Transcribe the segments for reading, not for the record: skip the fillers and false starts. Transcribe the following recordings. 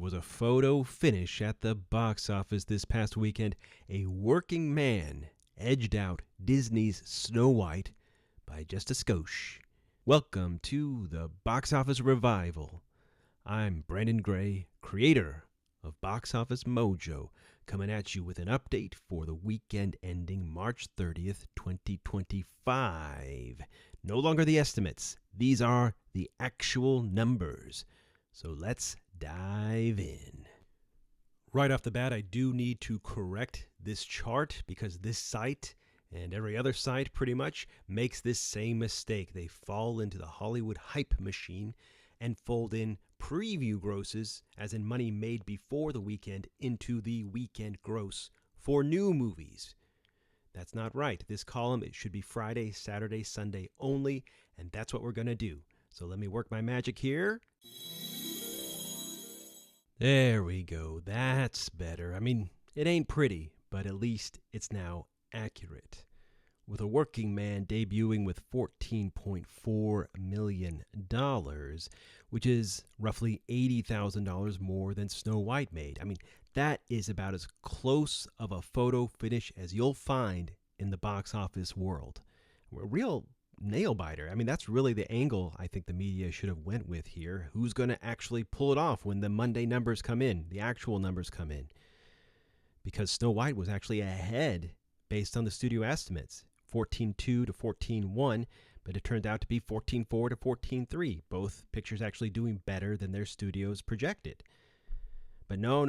was a photo finish at the box office this past weekend. A working man edged out Disney's Snow White by just a skosh. Welcome to the Box Office Revival. I'm Brandon Gray, creator of Box Office Mojo, coming at you with an update for the weekend ending March 30th, 2025. No longer the estimates. These are the actual numbers. So let's dive in. Right off the bat, I do need to correct this chart because this site and every other site pretty much makes this same mistake. They fall into the Hollywood hype machine and fold in preview grosses, as in money made before the weekend, into the weekend gross for new movies. That's not right. This column, it should be Friday, Saturday, Sunday only, and that's what we're going to do. So let me work my magic here. There we go. That's better. I mean, it ain't pretty, but at least it's now accurate. With a working man debuting with $14.4 million, which is roughly $80,000 more than Snow White made. I mean, that is about as close of a photo finish as you'll find in the box office world. A real nail biter. I mean, that's really the angle I think the media should have went with here. Who's going to actually pull it off when the Monday numbers come in, the actual numbers come in? Because Snow White was actually ahead based on the studio estimates, 14.2 to 14.1, but it turned out to be 14.4 to 14.3. Both pictures actually doing better than their studios projected. But no,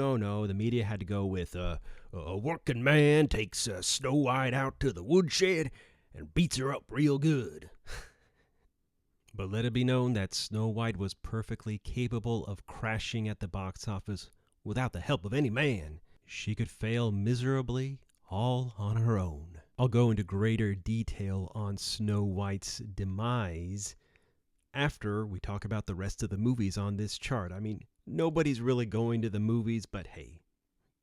the media had to go with a working man takes Snow White out to the woodshed and beats her up real good. But let it be known that Snow White was perfectly capable of crashing at the box office without the help of any man. She could fail miserably all on her own. I'll go into greater detail on Snow White's demise after we talk about the rest of the movies on this chart. I mean, nobody's really going to the movies, but hey,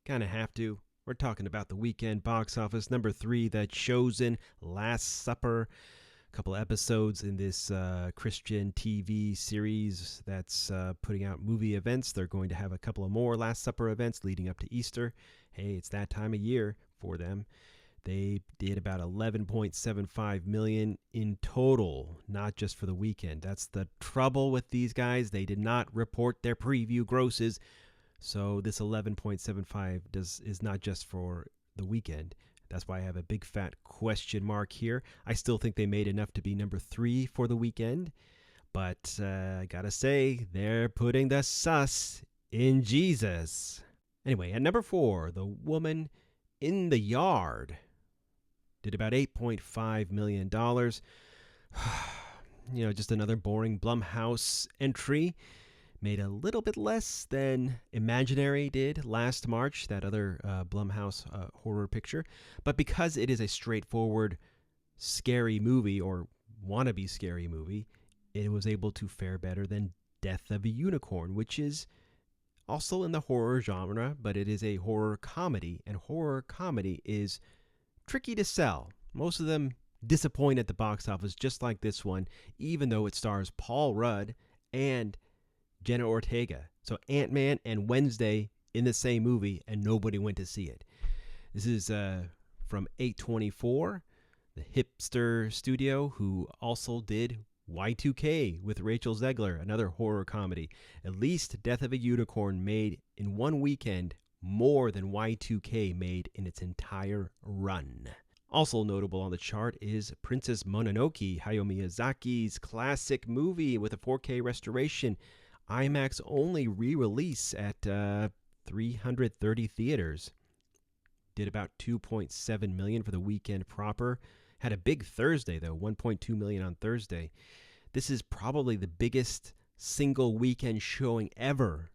kind of have to. We're talking about the weekend box office. Number 3, The Chosen, Last Supper. A couple episodes in this Christian TV series that's putting out movie events. They're going to have a couple of more Last Supper events leading up to Easter. Hey, it's that time of year for them. They did about $11.75 million in total, not just for the weekend. That's the trouble with these guys. They did not report their preview grosses. So this 11.75 is not just for the weekend. That's why I have a big fat question mark here. I still think they made enough to be number 3 for the weekend. But I gotta say, they're putting the sus in Jesus. Anyway, at number 4, The Woman in the Yard did about $8.5 million. Just another boring Blumhouse entry. Made a little bit less than Imaginary did last March, that other Blumhouse horror picture. But because it is a straightforward scary movie, or wannabe scary movie, it was able to fare better than Death of a Unicorn, which is also in the horror genre, but it is a horror comedy, and horror comedy is tricky to sell. Most of them disappoint at the box office, just like this one, even though it stars Paul Rudd and Jenna Ortega. So Ant-Man and Wednesday in the same movie, and nobody went to see it. This is from 824, the hipster studio, who also did Y2K with Rachel Zegler, another horror comedy. At least Death of a Unicorn made in one weekend more than Y2K made in its entire run. Also notable on the chart is Princess Mononoke, Hayao Miyazaki's classic movie with a 4K restoration, IMAX only re-release at 330 theaters. Did about $2.7 million for the weekend proper. Had a big Thursday though, $1.2 million on Thursday. This is probably the biggest single weekend showing ever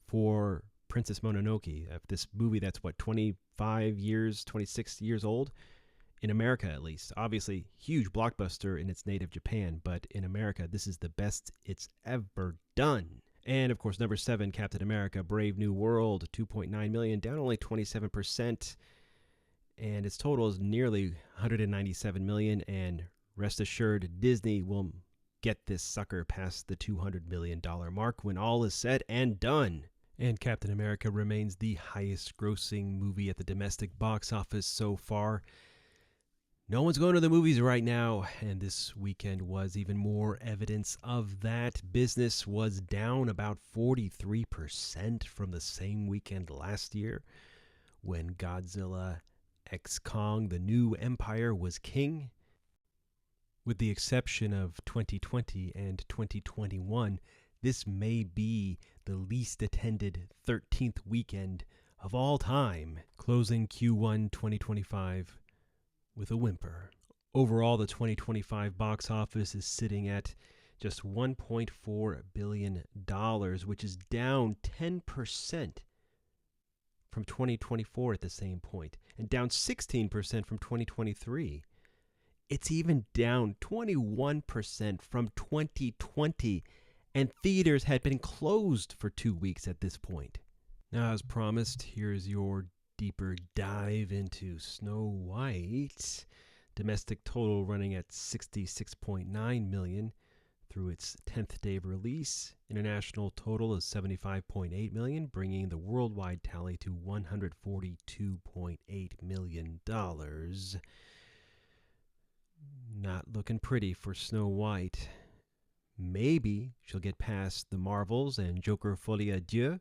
for Princess Mononoke. This movie that's 26 years old? In America, at least. Obviously, huge blockbuster in its native Japan, but in America, this is the best it's ever done. And, of course, number 7, Captain America, Brave New World, $2.9 million, down only 27%. And its total is nearly $197 million, and rest assured, Disney will get this sucker past the $200 million mark when all is said and done. And Captain America remains the highest grossing movie at the domestic box office so far. No one's going to the movies right now, and this weekend was even more evidence of that. Business was down about 43% from the same weekend last year when Godzilla x Kong: The New Empire was king. With the exception of 2020 and 2021, this may be the least attended 13th weekend of all time, closing Q1 2025 with a whimper. Overall, the 2025 box office is sitting at just $1.4 billion, which is down 10% from 2024 at the same point, and down 16% from 2023. It's even down 21% from 2020, and theaters had been closed for 2 weeks at this point. Now, as promised, here's your deeper dive into Snow White. Domestic total running at $66.9 million through its 10th day of release. International total is $75.8 million, bringing the worldwide tally to $142.8 million. Not looking pretty for Snow White. Maybe she'll get past the Marvels and Joker Folie à Deux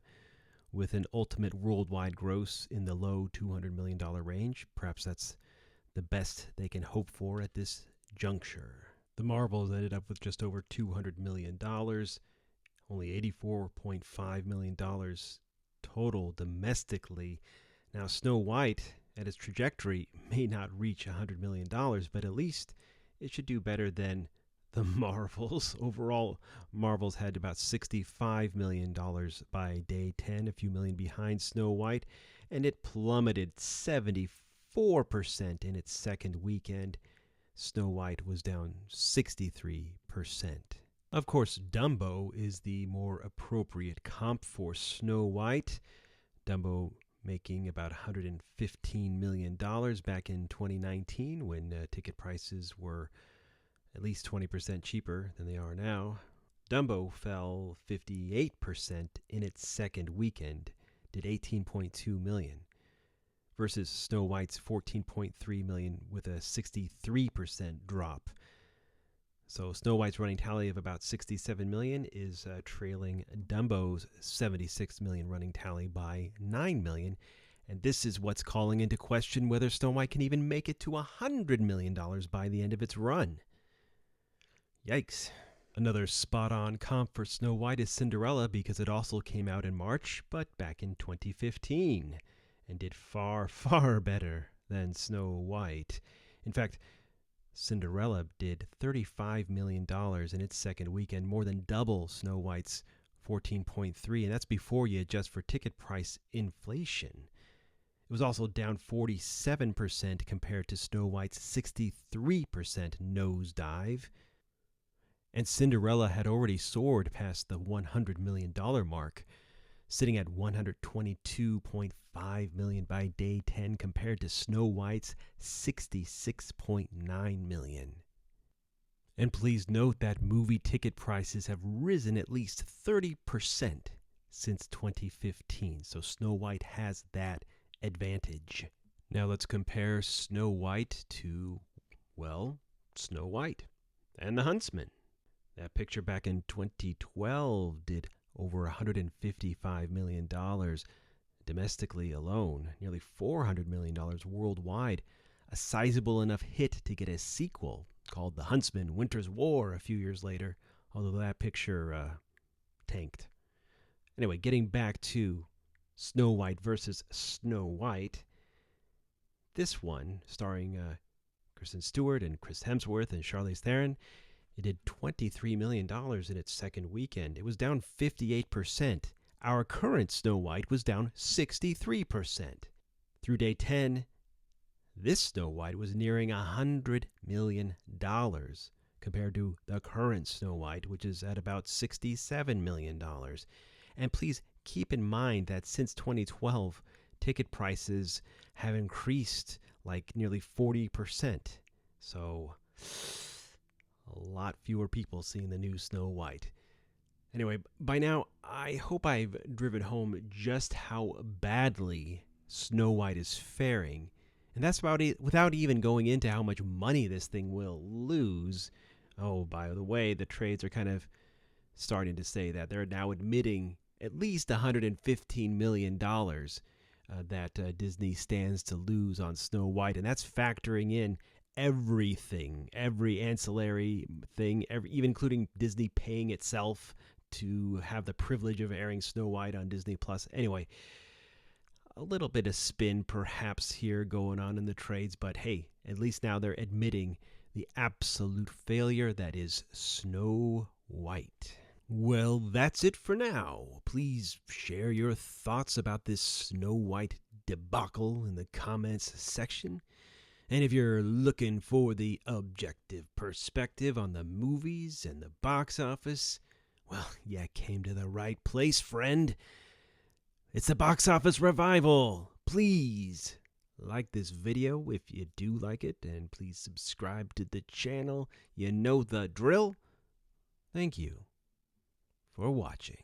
with an ultimate worldwide gross in the low $200 million range. Perhaps that's the best they can hope for at this juncture. The Marvels ended up with just over $200 million, only $84.5 million total domestically. Now, Snow White, at its trajectory, may not reach $100 million, but at least it should do better than the Marvels. Overall, Marvels had about $65 million by day 10, a few million behind Snow White, and it plummeted 74% in its second weekend. Snow White was down 63%. Of course, Dumbo is the more appropriate comp for Snow White. Dumbo making about $115 million back in 2019 when ticket prices were at least 20% cheaper than they are now. Dumbo fell 58% in its second weekend, did $18.2 million, versus Snow White's $14.3 million with a 63% drop. So Snow White's running tally of about $67 million is trailing Dumbo's $76 million running tally by $9 million. And this is what's calling into question whether Snow White can even make it to $100 million by the end of its run. Yikes. Another spot-on comp for Snow White is Cinderella because it also came out in March, but back in 2015, and did far, far better than Snow White. In fact, Cinderella did $35 million in its second weekend, more than double Snow White's $14.3, and that's before you adjust for ticket price inflation. It was also down 47% compared to Snow White's 63% nosedive. And Cinderella had already soared past the $100 million mark, sitting at $122.5 million by day 10 compared to Snow White's $66.9 million. And please note that movie ticket prices have risen at least 30% since 2015, so Snow White has that advantage. Now let's compare Snow White to, well, Snow White and the Huntsman. That picture back in 2012 did over $155 million domestically alone, nearly $400 million worldwide, a sizable enough hit to get a sequel called The Huntsman: Winter's War a few years later, although that picture tanked. Anyway, getting back to Snow White versus Snow White, this one, starring Kristen Stewart and Chris Hemsworth and Charlize Theron, it did $23 million in its second weekend. It was down 58%. Our current Snow White was down 63%. Through day 10, this Snow White was nearing $100 million compared to the current Snow White, which is at about $67 million. And please keep in mind that since 2012, ticket prices have increased like nearly 40%. So a lot fewer people seeing the new Snow White. Anyway, by now, I hope I've driven home just how badly Snow White is faring. And that's about it, without even going into how much money this thing will lose. Oh, by the way, the trades are kind of starting to say that they're now admitting at least $115 million that Disney stands to lose on Snow White. And that's factoring in everything, every ancillary thing, even including Disney paying itself to have the privilege of airing Snow White on Disney Plus. Anyway, a little bit of spin perhaps here going on in the trades, but hey, at least now they're admitting the absolute failure that is Snow White. Well, that's it for now. Please share your thoughts about this Snow White debacle in the comments section. And if you're looking for the objective perspective on the movies and the box office, well, you came to the right place, friend. It's the Box Office Revival. Please like this video if you do like it, and please subscribe to the channel. You know the drill. Thank you for watching.